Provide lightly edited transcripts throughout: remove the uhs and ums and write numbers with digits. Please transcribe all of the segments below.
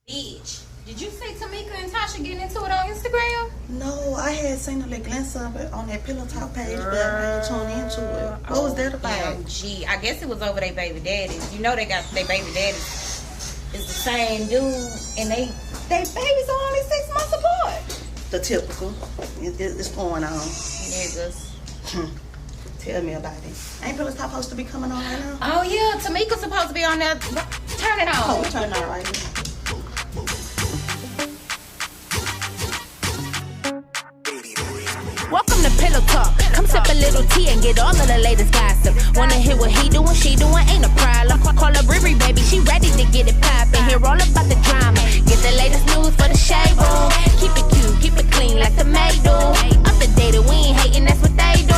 Bitch, did you see Tamika and Tasha getting into it on Instagram? No, I had seen a little glance of it on that Pillow Talk page, but I ain't tuned into it. What was that about? Gee, I guess it was over their baby daddies. You know they got their baby daddies. It's the same dude, and they babies are only 6 months apart. The typical. It's going on. Niggas. Tell me about it. Ain't Pillow Talk supposed to be coming on right now? Oh yeah, Tamika's supposed to be on there. Turn it on. Oh, we turn it on right now. Welcome to Pillow Talk. Come sip a little tea and get all of the latest gossip. Wanna hear what he doing, she doing, ain't a problem. Call her Riri, baby, she ready to get it poppin'. Hear all about the drama. Get the latest news for the shade room. Keep it cute, keep it clean like tomato. Up to date, we ain't hating, that's what they do.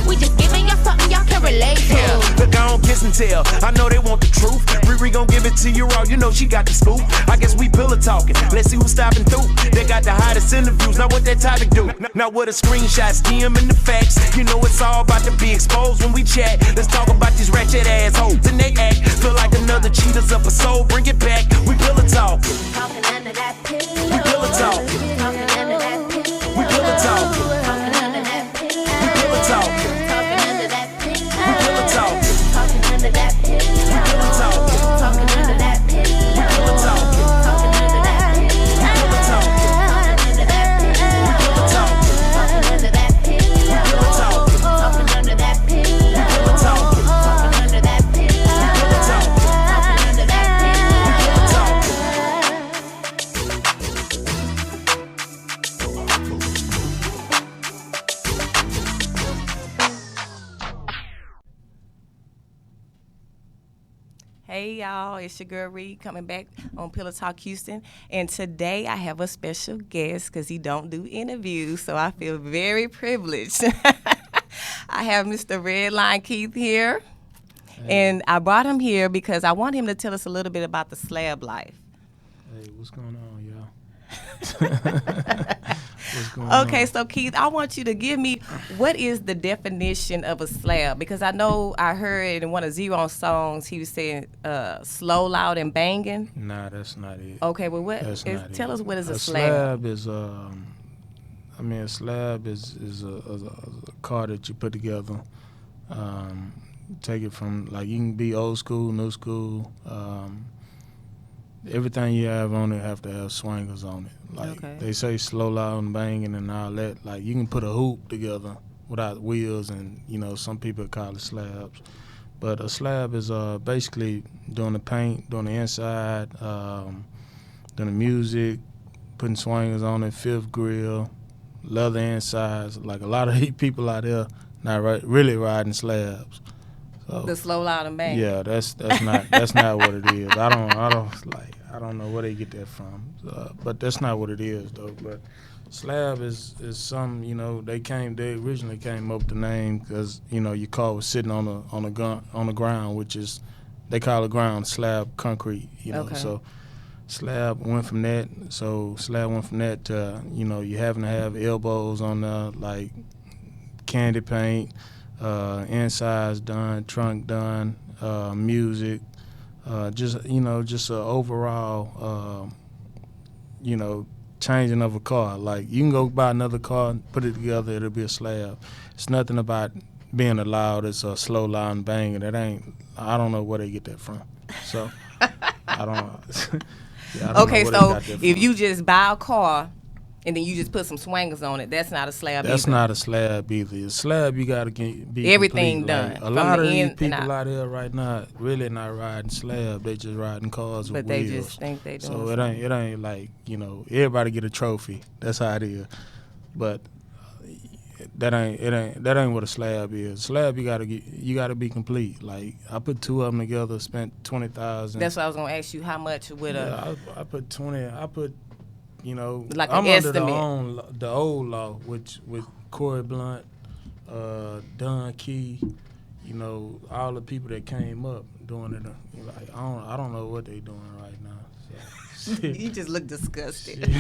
We just giving y'all something y'all can relate to. Yeah, look, I don't kiss and tell. I know they want the truth. Riri gon' give it to you raw. You know she got the scoop. I guess we pillow talking. Let's see who's stopping through. They got the hottest interviews. Now what that topic do? Now what a screenshots, DM and the facts. You know it's all about to be exposed when we chat. Let's talk about these ratchet assholes and they act. Feel like another cheater's up a soul. Bring it back. We pillow talk. Talking under that pillow. We pillow talk. Talking under that pillow. We pillow talk. Talking under that pillow. We pillow talk. Talking under that pillow. We pillow talk. Talking under that pillow. We pillow talk. Talking under that pillow. We pillow talk. Talking under that pillow. We pillow talk. Talking under that pillow. We pillow talk. Talking under that pillow. We pillow talk. Talking under that pillow. We pillow talk. Talking under that pillow. We pillow talk. Talking under that pillow. We pillow talk. Hey y'all, it's your girl Reed coming back on Pillow Talk Houston, and today I have a special guest because he don't do interviews, so I feel very privileged. I have Mr. Redline Keith here, and I brought him here because I want him to tell us a little bit about the Slab life. Hey, what's going on, y'all? What's going on? Okay, so Keith, I want you to give me what is the definition of a slab, because I know I heard in one of Zero's songs he was saying slow, loud, and banging. Nah, that's not it. Okay, well, tell us what is a slab? Slab is, a slab is a car that you put together. Take it from, like, you can be old school, new school. Everything you have on it have to have swingers on it. Like, Okay. They say slow, loud, and banging and all that. Like, you can put a hoop together without wheels, and, you know, some people call it slabs. But a slab is basically doing the paint, doing the inside, doing the music, putting swingers on it, fifth grill, leather insides. Like, a lot of people out there not really riding slabs. So, The slow, loud, and banging. yeah, that's not what it is. I don't know where they get that from, but that's not what it is though. But slab is some, you know, they originally came up with the name because, you know, your car was sitting on the ground, which is, they call the ground slab concrete, you know. Okay. So slab went from that. So slab went from that to, you know, you having to have elbows on there, like candy paint. Insides done, trunk done, music, just a overall, changing of a car. Like, you can go buy another car and put it together, it'll be a slab. It's nothing about being a loud, it's a slow, loud, and banging. I don't know where they get that from. So, I don't know Okay, where they so got that if from. you just buy a car and then you just put some swangers on it, that's not a slab That's either. not a slab either. A slab, you got to be Everything complete. done, Like, from a lot the of these in and people out. out here right now really not riding slab. They just riding cars with But they wheels. just think they doing So it ain't like, you know, everybody get a trophy. That's how it is. But that ain't what a slab is. Slab, you gotta be complete. Like, I put two of them together, spent $20,000. That's what I was gonna ask you. How much would I put 20. I put, you know, Like an I'm under estimate. the old law, which with Corey Blunt, Don Key, you know, all the people that came up doing it. Like, I don't know what they doing right now. So, you just look disgusted.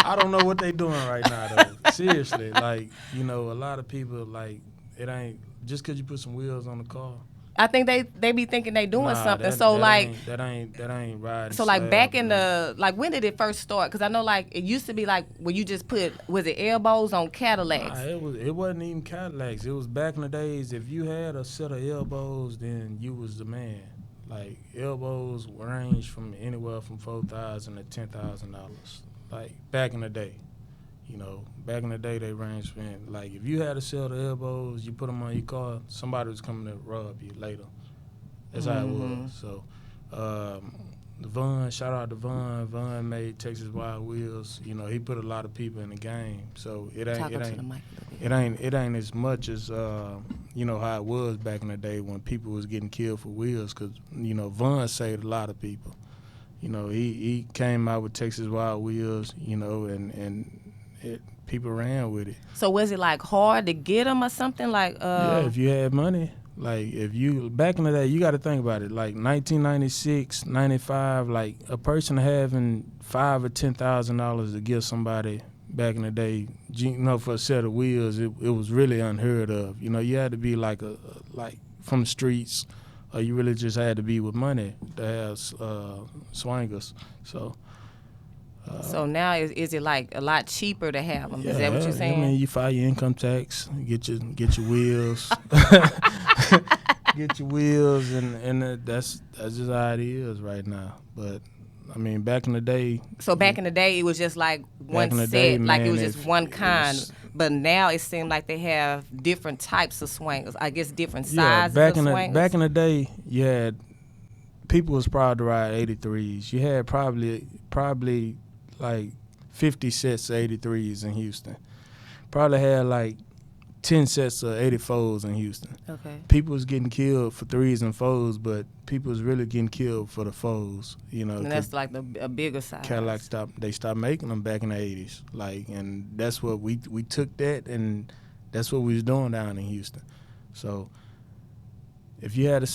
I don't know what they doing right now though. Seriously, like, you know, a lot of people, like, it ain't just because you put some wheels on the car, I think they be thinking they doing something. That ain't riding. So like Slab, back in man. the like when did it first start? Because I know like it used to be like when you just put was it elbows on Cadillacs? It wasn't even Cadillacs. It was back in the days. If you had a set of elbows, then you was the man. Like elbows range from anywhere from $4,000 to $10,000. Like back in the day, back in the day they ranged from like if you had a set of elbows, you put them on your car, somebody was coming to rob you later. That's how it was. So, Von, shout out to Von. Von made Texas Wild Wheels. He put a lot of people in the game. So it ain't as much as how it was back in the day when people was getting killed for wheels. Cause Von saved a lot of people. He came out with Texas Wild Wheels. People ran with it. So was it like hard to get them or something like? Yeah, if you had money. Like, if you, back in the day, you got to think about it. Like, 1996, 95, like, a person having $5,000 or $10,000 to give somebody back in the day, for a set of wheels, it was really unheard of. You had to be like from the streets, or you really just had to be with money to have swangers. So. So now is it like a lot cheaper to have them? Yeah, is that what you're saying? I mean, you file your income tax, get your wheels, get your wheels, and that's just how it is right now. But I mean, back in the day. So back in the day, it was just like one set, day, like man, it was just one kind. But now it seems like they have different types of swangers. I guess different sizes of swangers. Back in the day, you had people was proud to ride 83s. You had probably like 50 sets of 83s in Houston. Probably had like 10 sets of 84s in Houston. Okay. People was getting killed for 3s and 4s, but people was really getting killed for the 4s. And that's like a bigger size. Cadillac stopped making them back in the 80s. Like, and that's what we took that, and that's what we was doing down in Houston. So if you had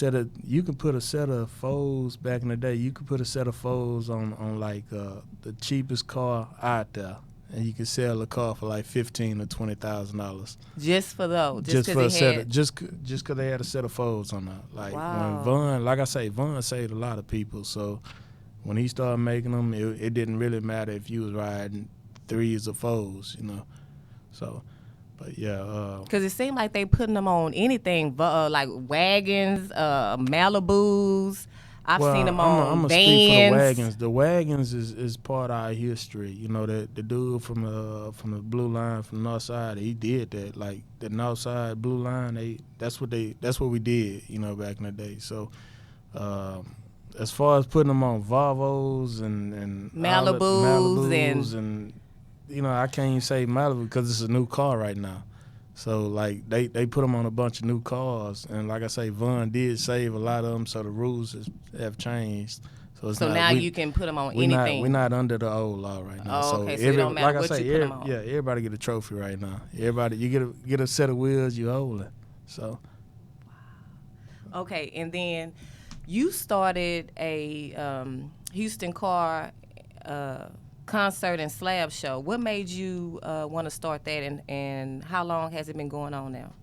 you could put a set of 4s back in the day. You could put a set of 4s on like the cheapest car out there, and you could sell a car for like $15,000 or $20,000. Just for those, just for a set of, just because they had a set of 4s on there. Like when Von, like I say, Von saved a lot of people. So when he started making them, it didn't really matter if you was riding 3s or 4s, So. But yeah, because it seemed like they putting them on anything, like wagons, Malibus. I've seen them on I'm vans. Speak for the wagons. The wagons is part of our history. The dude from the blue line from the north side, he did that. Like the north side blue line, that's what we did. Back in the day. So. As far as putting them on Volvos and Malibus and I can't even say Malibu because it's a new car right now. So, like, they put them on a bunch of new cars. And like I say, Von did save a lot of them, so the rules have changed. So now you can put them on anything. We're not under the old law right now. Oh, okay, so it don't matter what you put them on. Yeah, everybody get a trophy right now. Everybody, you get a set of wheels, you hold it. So. Okay, and then you started a Houston car concert and slab show. What made you want to start that, and how long has it been going on now?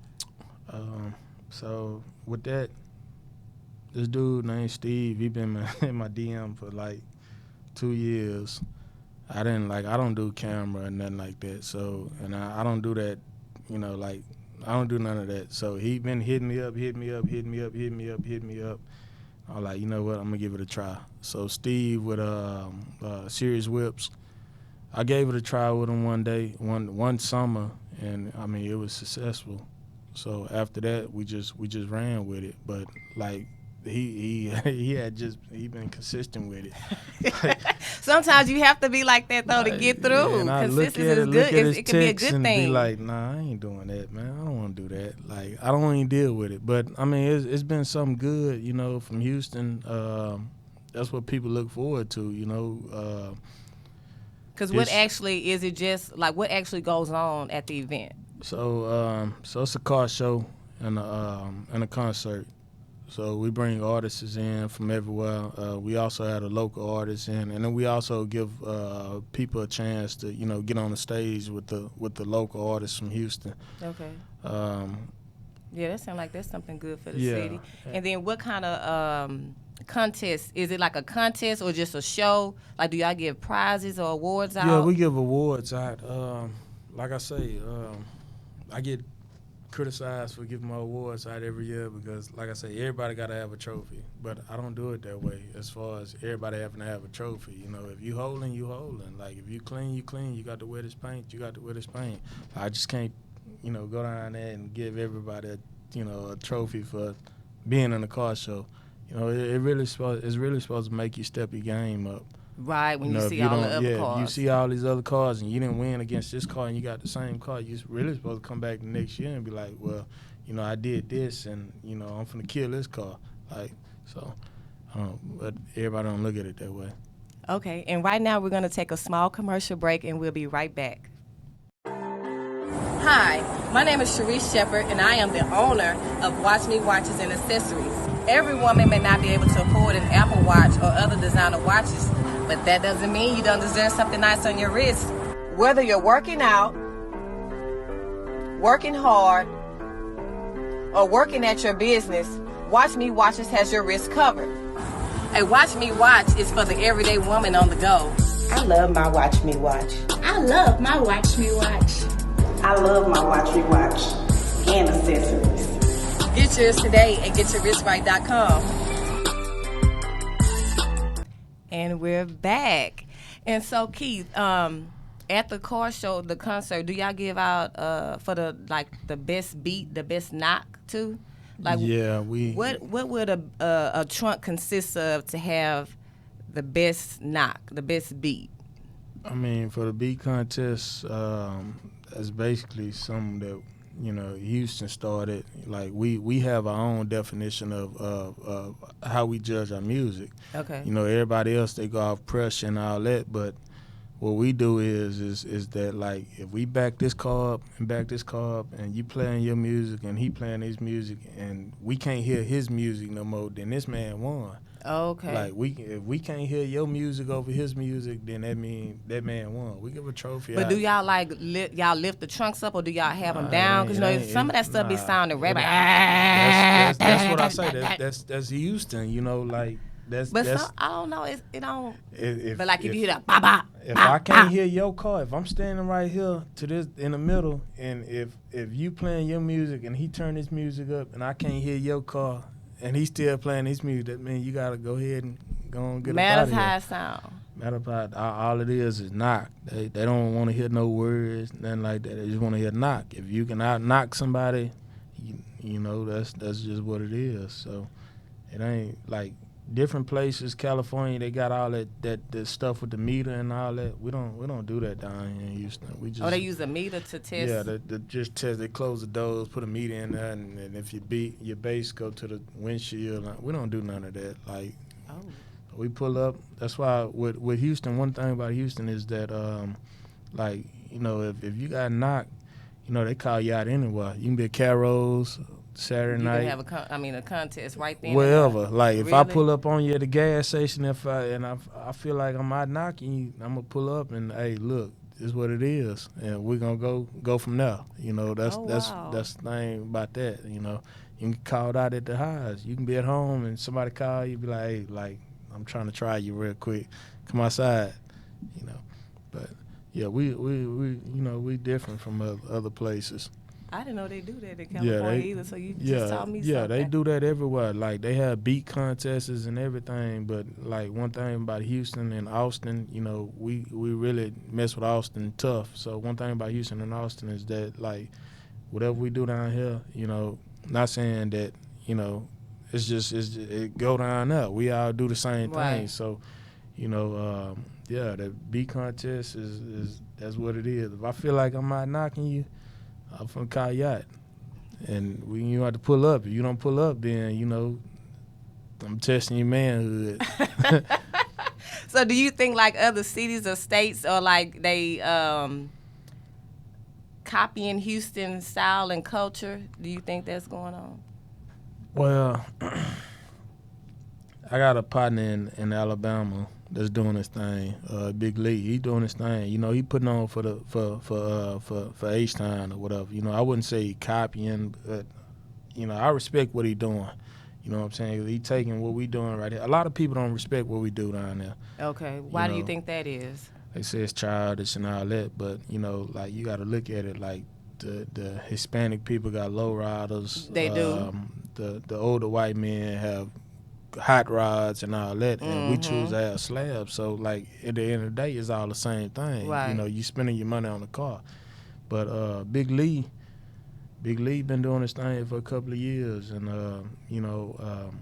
So with that, this dude named Steve, he been in my DM for like 2 years. I don't do camera or nothing like that. So, and I don't do that, like I don't do none of that. So he been hitting me up. I'm like, you know what? I'm gonna give it a try. So Steve with Serious Whips, I gave it a try with him one day, one summer, and I mean it was successful. So after that, we just ran with it. But like he been consistent with it. Sometimes you have to be like that though to get through. Consistency is good. It can be a good thing. Be like, nah, I ain't doing that, man. I don't want to do that. Like, I don't even deal with it. But I mean, it's been something good, from Houston. That's what people look forward to, Because what actually is it? Just like what actually goes on at the event? So it's a car show and a concert. So we bring artists in from everywhere. We also had a local artist in, and then we also give people a chance to, get on the stage with the local artists from Houston. Okay. Yeah, that sounds like that's something good for the Yeah. city. And then what kind of contest? Is it like a contest or just a show? Like, do y'all give prizes or awards out? Yeah, we give awards out. Like I say, I get criticized for giving my awards out every year because, like I say, everybody got to have a trophy. But I don't do it that way as far as everybody having to have a trophy. You know, if you holding, you holding. Like, if you clean, you clean. You got to wear this paint, you got to wear this paint. I just can't, go down there and give everybody, a trophy for being in a car show. It's really supposed to make you step your game up. Right, when you see all the other cars. If you see all these other cars and you didn't win against this car and you got the same car, you're really supposed to come back the next year and be like, well, I did this and, I'm finna kill this car. Like, so, but everybody don't look at it that way. Okay, and right now we're going to take a small commercial break and we'll be right back. Hi, my name is Sharice Shepherd and I am the owner of Watch Me Watches and Accessories. Every woman may not be able to afford an Apple Watch or other designer watches, but that doesn't mean you don't deserve something nice on your wrist. Whether you're working out, working hard, or working at your business, Watch Me Watches has your wrist covered. A Watch Me Watch is for the everyday woman on the go. I love my Watch Me Watch. I love my Watch Me Watch. I love my Watch Me Watch and accessories. Get yours today at getyourwristright.com. And we're back. And so, Keith, at the car show, the concert, do y'all give out for the best beat, the best knock too? Like, yeah, What would a trunk consist of to have the best knock, the best beat? I mean, for the beat contest, that's basically something that Houston started. Like we have our own definition of how we judge our music. Okay. Everybody else, they go off pressure and all that, but what we do is that, like, if we back this car up and you playing your music and he playing his music and we can't hear his music no more, then this man won. Okay. Like, if we can't hear your music over his music, then that mean that man won. We give a trophy. But do y'all y'all lift the trunks up or do y'all have them down? Because some of that stuff be sounding rap. That's what I say. That's Houston. Like that's. But that's, I don't know. It don't. But like if you hear that ba ba. If I can't hear your car, if I'm standing right here to this in the middle, and if you playing your music and he turn his music up and I can't hear your car. And he's still playing his music. That means you gotta go ahead and go and get a Matters how it sound. Matter of fact, all it is knock. They don't want to hear no words, nothing like that. They just want to hear knock. If you can out knock somebody, that's just what it is. So it ain't like different places. California, they got all that stuff with the meter and all that. We don't do that down here in Houston. We just they use a meter to test. Yeah, they just test. They close the doors, put a meter in there, and if you beat your bass, go to the windshield. We don't do none of that. Like, we pull up. That's why with Houston, one thing about Houston is that if you got knocked, they call you out anywhere. You can be at Carol's Saturday night. You can have a contest right there. Wherever. Like, if really? I pull up on you at the gas station, I feel like I'm out knocking you, I'm gonna pull up and, hey, look, this is what it is, and we're gonna go from there. That's the thing about that. You can get called out at the highs. You can be at home and somebody call you, be like, hey, like, I'm trying to try you real quick. Come outside. But yeah, we different from other places. I didn't know they do that in California either, so you just taught me something. Yeah, they do that everywhere. Like, they have beat contests and everything, but, like, one thing about Houston and Austin, we really mess with Austin tough. So one thing about Houston and Austin is that, like, whatever we do down here, not saying that, it go down there. We all do the same thing. So, the beat contest is that's what it is. If I feel like I'm out knocking you, I'm from Kayat, and you have to pull up. If you don't pull up, then I'm testing your manhood. So, do you think like other cities or states are like they copying Houston style and culture? Do you think that's going on? Well, I got a partner in Alabama that's doing his thing. Big Lee, he doing his thing. He putting on for H-Town or whatever. I wouldn't say copying, but you know, I respect what he doing. You know what I'm saying? He taking what we doing right here. A lot of people don't respect what we do down there. Okay. Why do you think that is? They say it's childish and all that, but, you know, like, you got to look at it like the Hispanic people got low riders. They do. The older white men have hot rods and all that, and we choose to have slabs. So, like, at the end of the day, it's all the same thing. Right. You know, you spending your money on the car. But Big Lee been doing this thing for a couple of years, and, you know,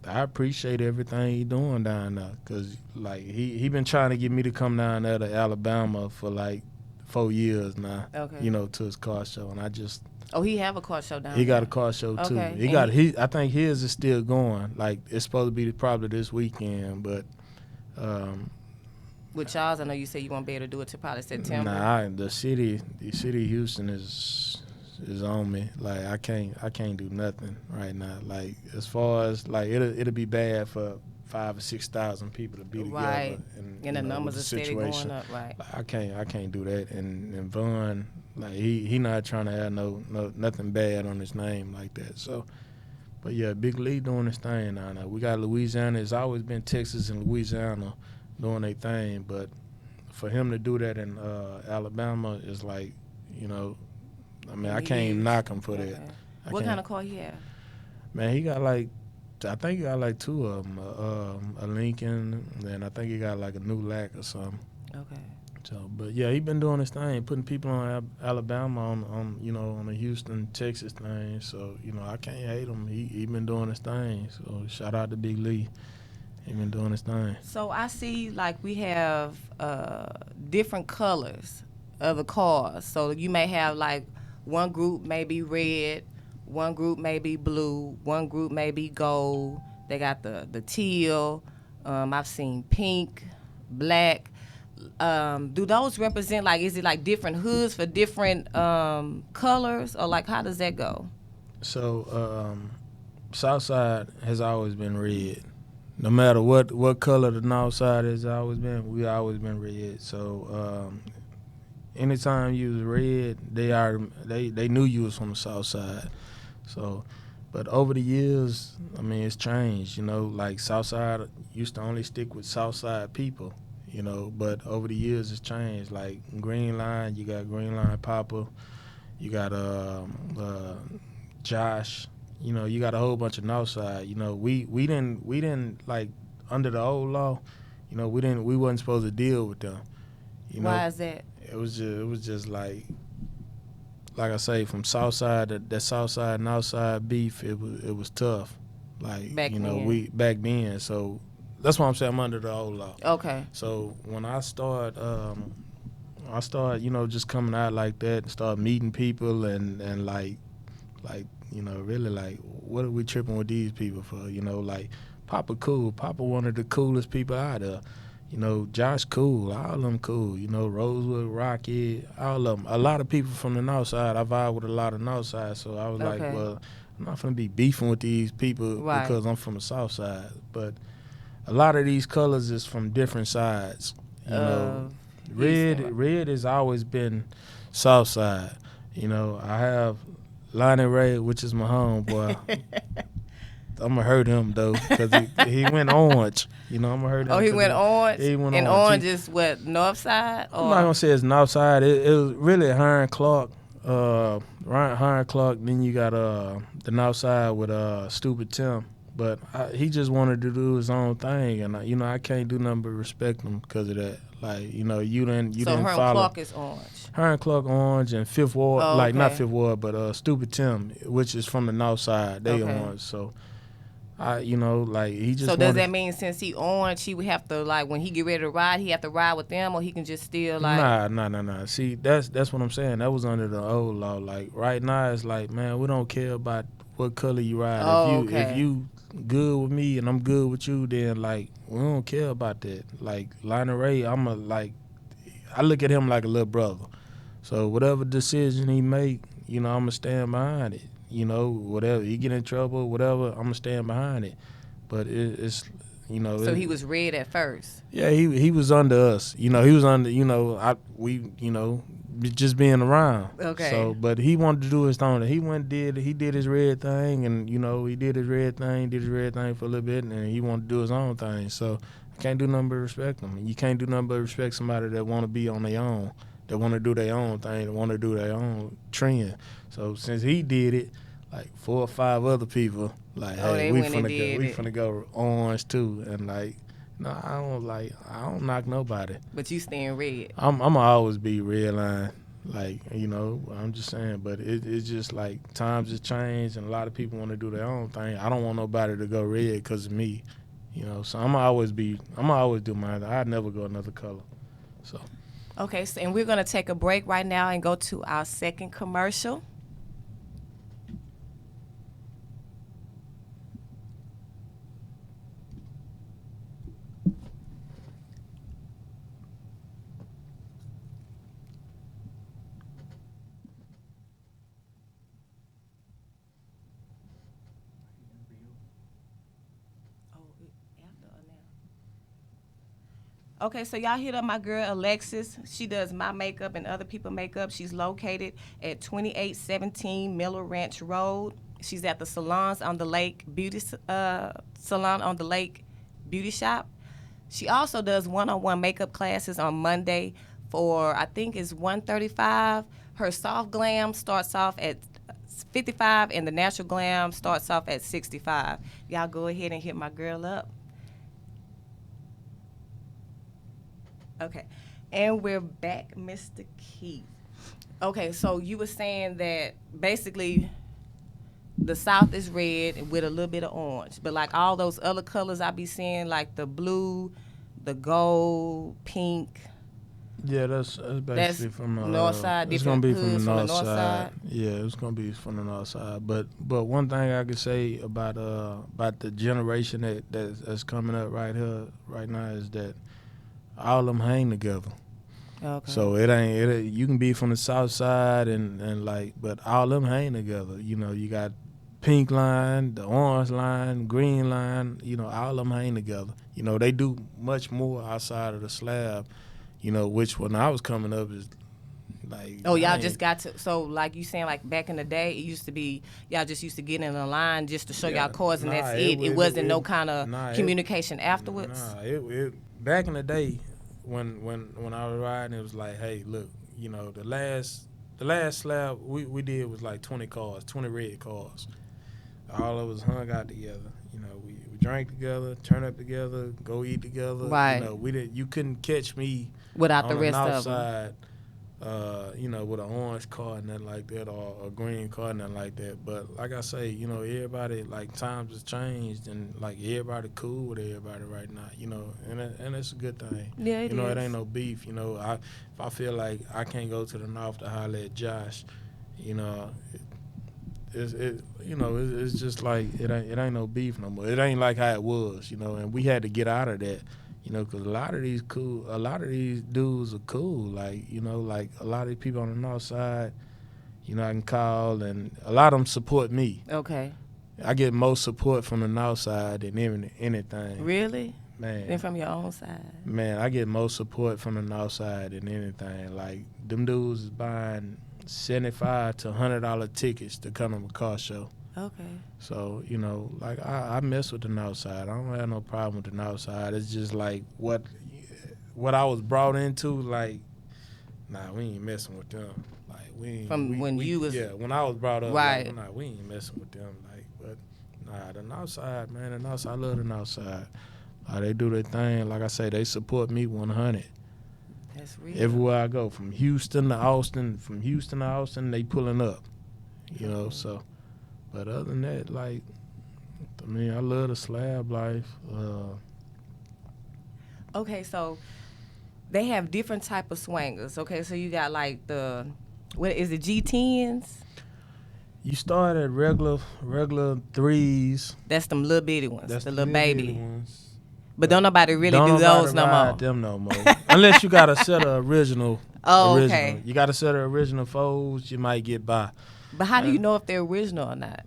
I appreciate everything he doing down there, because, like, he been trying to get me to come down there to Alabama for, like, 4 years now, you know, to his car show, and I just... Oh, he have a car show down there? He got a car show, too. Okay. I think his is still going. Like, it's supposed to be probably this weekend, but... With Charles, I know you said you won't be able to do it till probably September. Nah, the city of Houston is on me. Like, I can't do nothing right now. Like, as far as, like, it'll be bad for 5,000 or 6,000 people to be together. Right. And the numbers are steady going up, right. Like, I can't do that. And Vaughn, like, he not trying to have nothing bad on his name like that. So, but yeah, Big Lee doing his thing now. We got Louisiana. It's always been Texas and Louisiana doing their thing, but for him to do that in Alabama is like, you know, I mean, I can't knock him for that. What kind of car he have? Man, he got like, I think he got like 2 of them, a Lincoln, and I think he got like a new Lac or something. Okay. So, but yeah, he been doing his thing, putting people on Alabama on you know, on the Houston, Texas thing. So, you know, I can't hate him. He been doing his thing. So shout out to Big Lee. He been doing his thing. So I see, like, we have different colors of the cars. So you may have, like, one group may be red, one group may be blue, one group may be gold. They got the teal. I've seen pink, black. Do those represent, like, is it like different hoods for different colors, or like how does that go? So Southside has always been red. No matter what color the north side has always been, we always been red. So anytime you was red, they knew you was from the south side. So, but over the years, I mean, it's changed. You know, like Southside used to only stick with Southside people. You know, but over the years it's changed. Like Green Line, you got Green Line Papa, you got Josh. You know, you got a whole bunch of Northside. You know, we didn't like, under the old law, you know, we wasn't supposed to deal with them. You know, why is that? It was just like I say, from Southside, that Southside and Northside beef, it was tough. Like, back you know, then. back then. So that's why I'm saying I'm under the old law. Okay. So when I start, you know, just coming out like that and start meeting people and like, you know, really like, what are we tripping with these people for? You know, like, Papa cool. Papa one of the coolest people out there. You know, Josh cool. All of them cool. You know, Rosewood, Rocky, all of them. A lot of people from the north side. I vibe with a lot of north side. So I was like, well, I'm not going to be beefing with these people because I'm from the south side. But a lot of these colors is from different sides. You know, red has always been south side. You know, I have Lonnie Ray, which is my homeboy. I'm gonna hurt him though, because he went orange. You know, I'm gonna hurt him. Oh, he went orange. He went and orange. Is what, north side? Or? I'm not gonna say it's north side. It was really Hiram Clark. Ryan Hiram Clark. Then you got the north side with Stupid Tim. But he just wanted to do his own thing, and you know, I can't do nothing but respect him because of that. Like, you know, you didn't follow. So Hiram Clark is orange. Hiram Clark orange, and Fifth Ward, oh, like not Fifth Ward, but Stupid Tim, which is from the north side. They orange, so you know, like, he just. So does that mean since he orange, he would have to, like, when he get ready to ride, he have to ride with them, or he can just still like? Nah. See, that's what I'm saying. That was under the old law. Like, right now, it's like, man, we don't care about what color you ride. Oh, if you good with me and I'm good with you, then, like, we don't care about that. Like, Lionel Ray, I look at him like a little brother. So whatever decision he make, you know, I'm gonna stand behind it. You know, whatever he get in trouble, whatever, I'm gonna stand behind it. But it's, you know. So he was red at first. Yeah, he was under us. You know, he was under. You know, just being around. Okay. So, but he wanted to do his own. He did his red thing, and he did his red thing for a little bit, and he wanted to do his own thing. So I can't do nothing but respect him. You can't do nothing but respect somebody that want to be on their own, that want to do their own thing, that want to do their own trend. So since he did it, like 4 or 5 other people, like, hey, we finna go orange too, and like. No, I don't knock nobody. But you staying red. I'ma always be red line. Like, I'm just saying, but it's just like times have changed and a lot of people want to do their own thing. I don't want nobody to go red because of me. So I'ma always do mine. I'd never go another color. So Okay, so, and we're gonna take a break right now and go to our second commercial. Okay, so y'all hit up my girl Alexis. She does my makeup and other people's makeup. She's located at 2817 Miller Ranch Road. She's at the Salons on the Lake Salon on the Lake Beauty Shop. She also does one-on-one makeup classes on Monday for, I think it's $135. Her soft glam starts off at $55 and the natural glam starts off at $65. Y'all go ahead and hit my girl up. Okay, and we're back, Mr. Keith. Okay, so you were saying that basically the South is red with a little bit of orange, but like all those other colors I be seeing, like the blue, the gold, pink. Yeah, that's basically from the north side. It's gonna be from the north side. side. Yeah, it's gonna be from the north side. But one thing I could say about the generation that's coming up right now is that all of them hang together. Okay. So it ain't you can be from the south side and like, but all of them hang together. You got pink line, the orange line, green line. All of them hang together. They do much more outside of the slab. Which when I was coming up is like. Oh, y'all just got to. So like you saying, like back in the day, it used to be y'all just used to get in a line just to show y'all cards and that's it. It wasn't no kind of communication afterwards. It back in the day. When I was riding, it was like, hey, look, the last slab we did was like 20 cars, 20 red cars. All of us hung out together. We drank together, turn up together, go eat together. Right. You couldn't catch me without on the rest north of them. side, with an orange car and nothing like that, or a green car and nothing like that. But like I say, everybody, like, times has changed and like everybody cool with everybody right now, and it's a good thing. Yeah, it is. It ain't no beef. If I feel like I can't go to the north to holler at Josh, it's just like it ain't no beef no more. It ain't like how it was, and we had to get out of that. Because a lot of these dudes are cool. Like, like a lot of these people on the north side, I can call, and a lot of them support me. Okay. I get most support from the north side than anything. Really? Man. Than from your own side? Man, I get most support from the north side than anything. Like, them dudes is buying $75 to $100 tickets to come to my car show. Okay. So, like I mess with the north side. I don't have no problem with the north side. It's just like what I was brought into, like, nah, we ain't messing with them. Like, when I was brought up, right. Like, nah, we ain't messing with them. Like, but nah, the north side, man, I love the north side. They do their thing. Like I say, they support me 100. That's real. Everywhere I go, from Houston to Austin, they pulling up. So. But other than that, like, I love the slab life. Okay, so they have different type of swangers. Okay, so you got like what is it, G10s? You start at regular threes. That's them little bitty ones. That's the little baby ones. But don't nobody really do those no more. Them no more. Unless you got a set of original. Okay. You got a set of original folds, you might get by. But how do you know if they're original or not?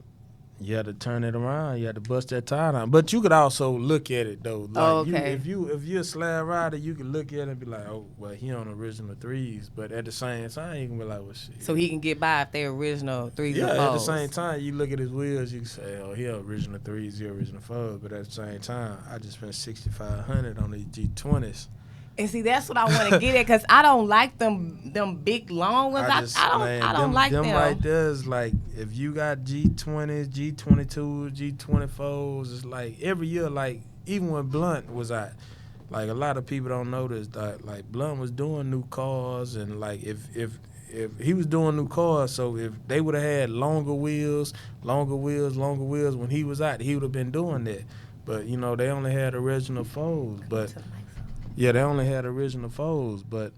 You had to turn it around. You had to bust that tire down. But you could also look at it though. Like if you're a slab rider, you can look at it and be like, oh, well, he on original threes. But at the same time, you can be like, well, shit. So he can get by if they're original threes or fours. Yeah, at the same time, you look at his wheels, you can say, oh, he original threes, he original fours. But at the same time, I just spent $6,500 on these G20s. And see, that's what I want to get at, because I don't like them big long ones. I don't like them. Them right there is like, if you got G20s, G22s, G24s, it's like every year, like even when Blunt was out, like a lot of people don't notice that like Blunt was doing new cars, and like if he was doing new cars, so if they would have had longer wheels when he was out, he would have been doing that. But you know, they only had original foes, but. Yeah, they only had original foes, but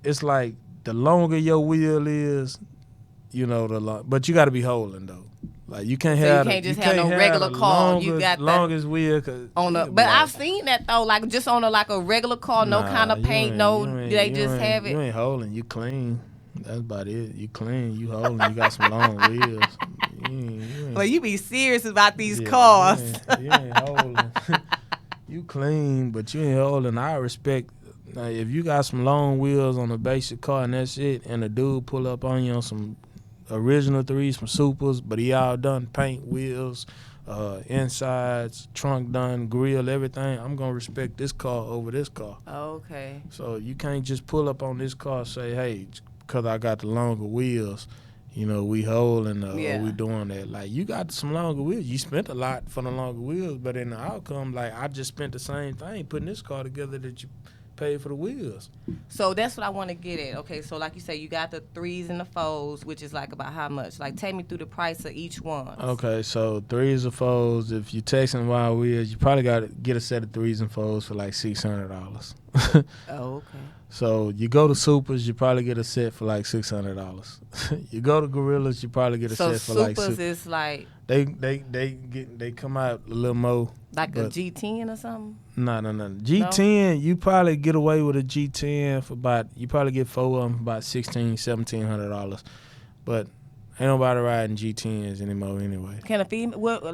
it's like the longer your wheel is, you know, but you got to be holding though. Like you can't have no regular car. You got longest wheel. But I've seen that though, like just on a regular car, no kind of paint, they just have it. You ain't holding, you clean. That's about it. You clean, you holding, you got some long wheels. Well, you be serious about these cars. You ain't holding. You clean, but you ain't holding. I respect, like, if you got some long wheels on a basic car and that's it, and a dude pull up on you on some original threes, some supers, but he all done paint, wheels, insides, trunk done, grill, everything, I'm going to respect this car over this car. Okay. So you can't just pull up on this car and say, hey, because I got the longer wheels, you know, we holding, we doing that. Like, you got some longer wheels. You spent a lot for the longer wheels, but in the outcome, like, I just spent the same thing putting this car together that you paid for the wheels. So that's what I want to get at. Okay, so like you say, you got the threes and the fours, which is like about how much? Like, take me through the price of each one. Okay, so threes or fours, if you're texting wild wheels, you probably got to get a set of threes and fours for like $600. Oh, okay. So you go to Supers, you probably get a set for like $600. You go to Gorillas, you probably get a set for like. So Supers is like. They come out a little more. Like a G10 or something? No. G10, you probably get away with a G10 for about. You probably get 4 of them for about $1,700, but ain't nobody riding G10s anymore anyway. Can a female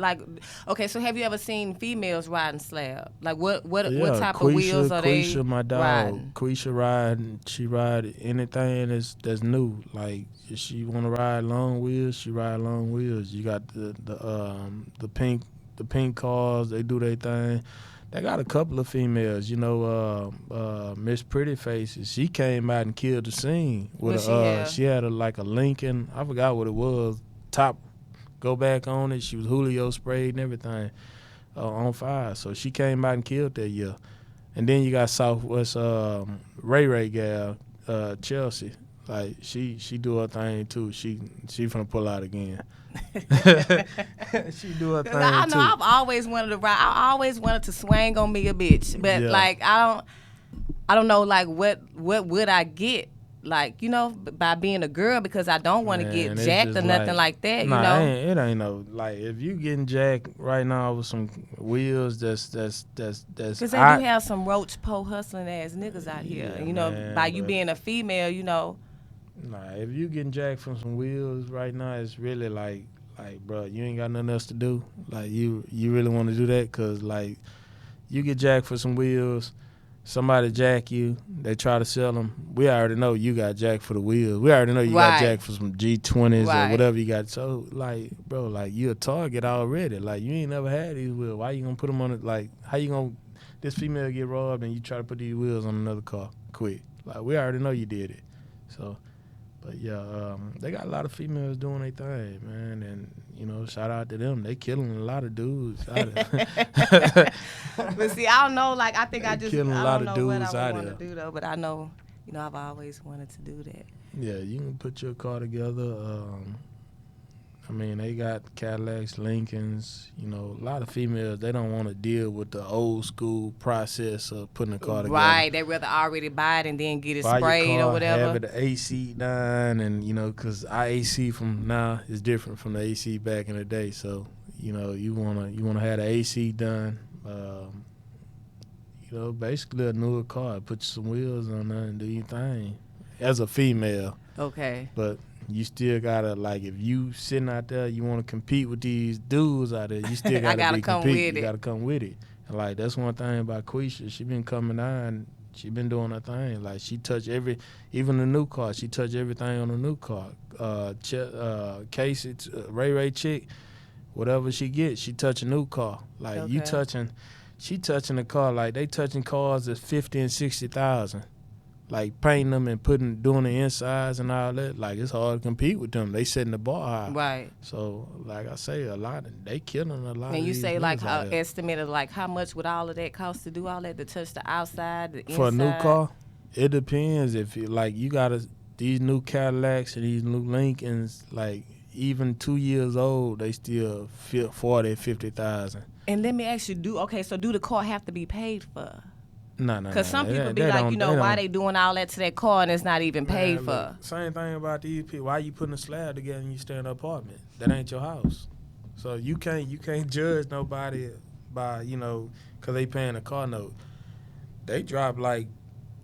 okay, so have you ever seen females riding slab? Like what type of wheels are they Quisha, my dog. riding? Quisha riding, she ride anything that's new. Like if she wanna ride long wheels, she ride long wheels. You got the pink cars, they do their thing. They got a couple of females, you know, Miss Pretty Faces. She came out and killed the scene with she had like a Lincoln, I forgot what it was, top go back on it. She was Julio sprayed and everything on fire. So she came out and killed that year. And then you got Southwest Ray gal, Chelsea. Like she do her thing too. She finna pull out again. She do her thing I know too. I've always wanted to ride. I always wanted to swing on me a bitch, but like I don't know like what would I get, like, you know, by being a girl, because I don't want to get jacked or nothing like that. Nah, you know, it ain't no, like, if you getting jacked right now with some wheels that's because they do have some roach po hustling ass niggas out here. You know, man, by you being a female, you know. Nah, if you getting jacked from some wheels right now, it's really like, bro, you ain't got nothing else to do. Like, you really want to do that? Because, like, you get jacked for some wheels, somebody jack you, they try to sell them. We already know you got jacked for the wheels. We already know you got jacked for some G20s or whatever you got. So, like, bro, like, you a target already. Like, you ain't never had these wheels. Why you going to put them on it? Like, how you going to, this female get robbed and you try to put these wheels on another car quick? Like, we already know you did it. So, but yeah, they got a lot of females doing their thing, man, and you know, shout out to them. They killing a lot of dudes out there. But see, I don't know. Like, I think I don't know what I would want to do though. But I know, you know, I've always wanted to do that. Yeah, you can put your car together. I mean, they got Cadillacs, Lincolns, you know, a lot of females, they don't want to deal with the old school process of putting a car together. Right, they rather already buy it and then get it sprayed or whatever. Have it the AC done, and, you know, because our AC from now is different from the AC back in the day. So, you know, you wanna have the AC done. You know, basically a newer car. Put some wheels on there and do your thing as a female. Okay. But you still gotta, like, if you sitting out there, you want to compete with these dudes out there, you still gotta compete. You gotta come with it. And, like, that's one thing about Quisha. She been coming on. She been doing her thing. Like, she touched even the new car. She touched everything on the new car. Casey, Ray chick, whatever she gets, she touch a new car. Like, she touching the car. Like, they touching cars that's 50 and 60,000. Like, painting them and doing the insides and all that. Like, it's hard to compete with them. They setting the bar high. Right. So, like I say, they killing a lot. And you say, like, estimated, like, how much would all of that cost to do all that, to touch the outside, the inside? For a new car, it depends. If you, like, you got these new Cadillacs and these new Lincolns, like, even 2 years old, they still 40, 50,000. And let me ask you, do the car have to be paid for? No. Because some people be like, why they doing all that to that car and it's not even paid for? Look, same thing about these people. Why you putting a slab together and you stay in an apartment? That ain't your house. So you can't judge nobody by, because they paying a car note. They drop like.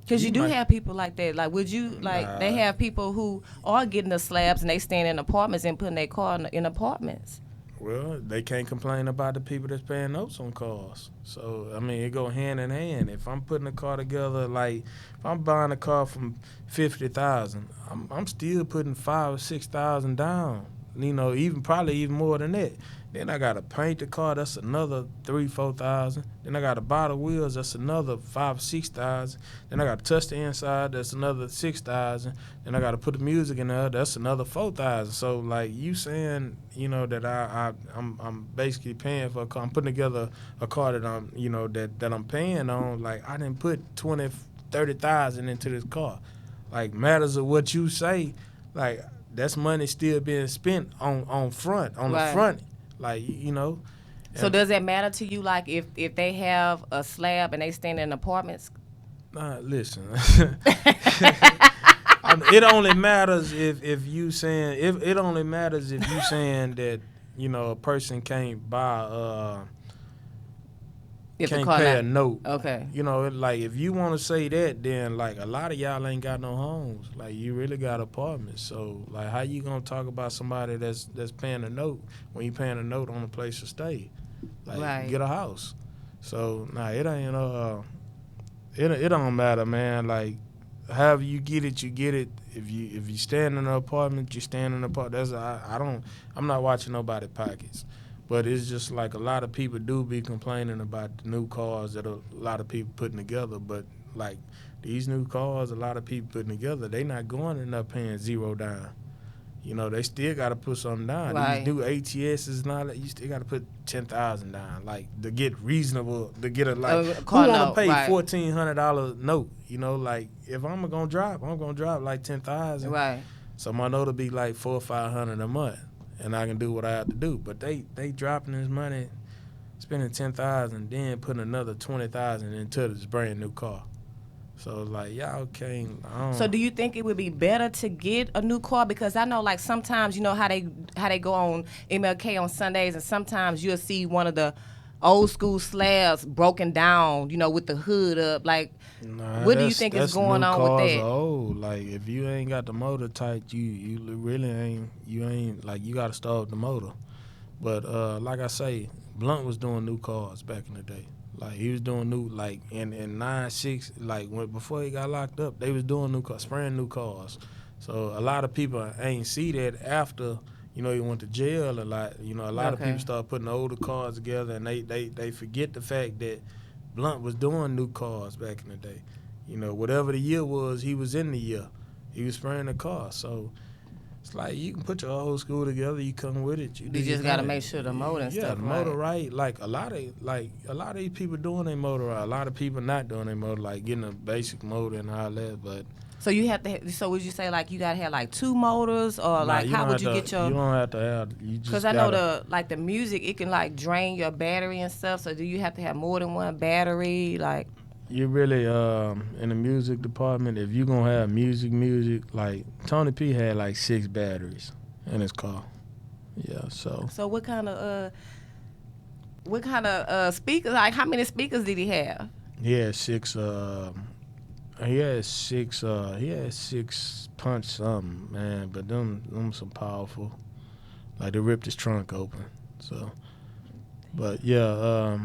Because you do have people like that. Like, would you, they have people who are getting the slabs and they staying in apartments and putting their car in apartments. Well, they can't complain about the people that's paying notes on cars. So, I mean, it go hand in hand. If I'm putting a car together, like, if I'm buying a car from $50,000, I'm still putting $5,000 or $6,000 down. Probably even more than that. Then I gotta paint the car. That's another $3,000-$4,000. Then I gotta buy the wheels. That's another $5,000 or $6,000. Then I gotta touch the inside. That's another $6,000. Then I gotta put the music in there. That's another $4,000. So, like, you saying, that I'm basically paying for a car. I'm putting together a car that I'm that I'm paying on. Like, I didn't put $20,000-$30,000 into this car. Like, matters of what you say. Like, that's money still being spent on the front. Like, So does that matter to you, like, if they have a slab and they stay in apartments? Listen. It only matters if you saying that, a person can't buy can't pay a note. Okay. Like, if you want to say that, then, like, a lot of y'all ain't got no homes. Like, you really got apartments. So, like, how you gonna talk about somebody that's paying a note when you paying a note on a place to stay? Like, get a house. So, it ain't it don't matter, man. Like, however you get it, you get it. If you stand in an apartment, you stand in an apartment. I'm not watching nobody's pockets. But it's just like a lot of people do be complaining about the new cars that a lot of people putting together. But, like, these new cars a lot of people putting together, they not going and up paying $0 down. They still got to put something down. Right. These new ATSs and all that, you still got to put $10,000 down, like, to get reasonable, to get who want to pay $1,400 note? Like, if I'm going to drive like $10,000. Right. So my note will be like $400 or $500 a month. And I can do what I have to do. But they dropping this money, spending $10,000, then putting another $20,000 into this brand new car. So, like, y'all can't. So do you think it would be better to get a new car? Because I know, like, sometimes how they go on MLK on Sundays, and sometimes you'll see one of the old school slabs broken down, with the hood up. Like, what do you think is going on with that? Old. Like, if you ain't got the motor tight, you really ain't like, you got to start the motor. But like I say, Blunt was doing new cars back in the day. Like, he was doing new, like, in 96, like, before he got locked up, they was doing new cars, spraying new cars. So a lot of people ain't see that after, he went to jail a lot. A lot of people start putting older cars together, and they forget the fact that Blunt was doing new cars back in the day. Whatever the year was, he was in the year. He was spraying the car. So it's like, you can put your whole school together, you come with it. You just got to make sure the motor and stuff the motor right. Like, a lot of these people doing their motor right. A lot of people not doing their motor, like getting a basic motor and all that, but. So you have to. So would you say, like, you gotta have like 2 motors, or like how would you get your? You don't have to have. Because I know the music, it can like drain your battery and stuff. So do you have to have more than one battery? Like, you really in the music department, if you gonna have music, like Tony P had like 6 batteries in his car. Yeah. So what kind of speakers? Like, how many speakers did he have? He had 6. He had six punch something, man. But them some powerful. Like they ripped his trunk open. So, but yeah,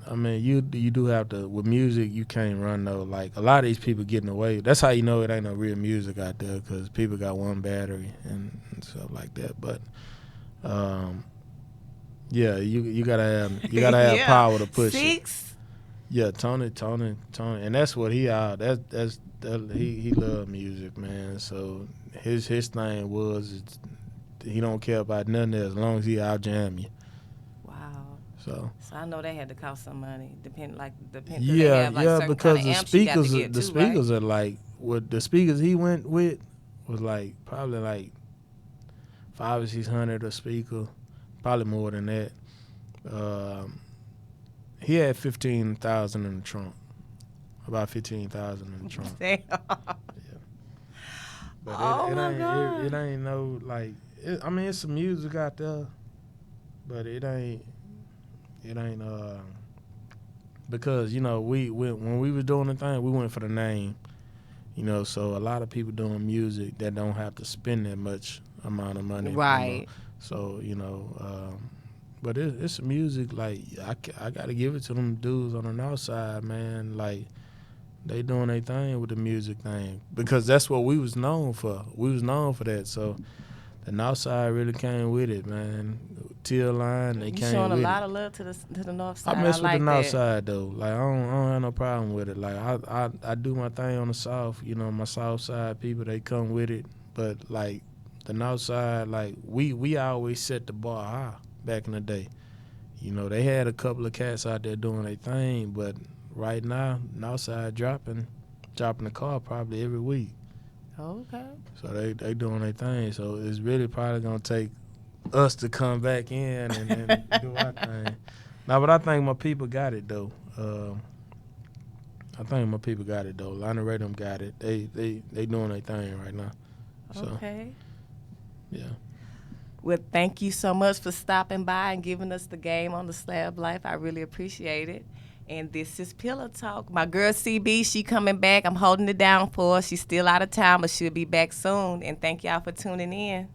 I mean, you do have to with music. You can't run though. Like a lot of these people getting away. That's how you know it ain't no real music out there because people got one battery and stuff like that. But yeah, you gotta have have power to push it. Yeah, Tony, and that's what he out. He loved music, man. So his thing was he don't care about nothing else as long as he out jam you. Wow. So I know they had to cost some money. Yeah, because the speakers are like what the speakers he went with was like probably like $500 or $600 a speaker, probably more than that. He had 15,000 in the trunk, about 15,000 in the trunk. Damn. Yeah. But God. It ain't no like. I mean, it's some music out there, but it ain't because when we was doing the thing, we went for the name, so a lot of people doing music that don't have to spend that much amount of money, right? So but it's some music like I gotta give it to them dudes on the north side, man. Like they doing their thing with the music thing because that's what we was known for. We was known for that, so. The north side really came with it, man. Teal line, they came with it. You showing a lot of love to the north side. I mess with like the north that. side though. Like I don't have no problem with it. Like I do my thing on the south. My south side people they come with it. But like the north side, like we always set the bar high back in the day. They had a couple of cats out there doing their thing, but right now north side dropping the car probably every week. Okay. So they doing their thing. So it's really probably gonna take us to come back in and do our thing. Now, but I think my people got it though. Lana Ray them got it. They doing their thing right now. So, okay. Yeah. Well, thank you so much for stopping by and giving us the game on the Slab Life. I really appreciate it. And this is Pillow Talk. My girl CB, she coming back. I'm holding it down for her. She's still out of town, but she'll be back soon. And thank y'all for tuning in.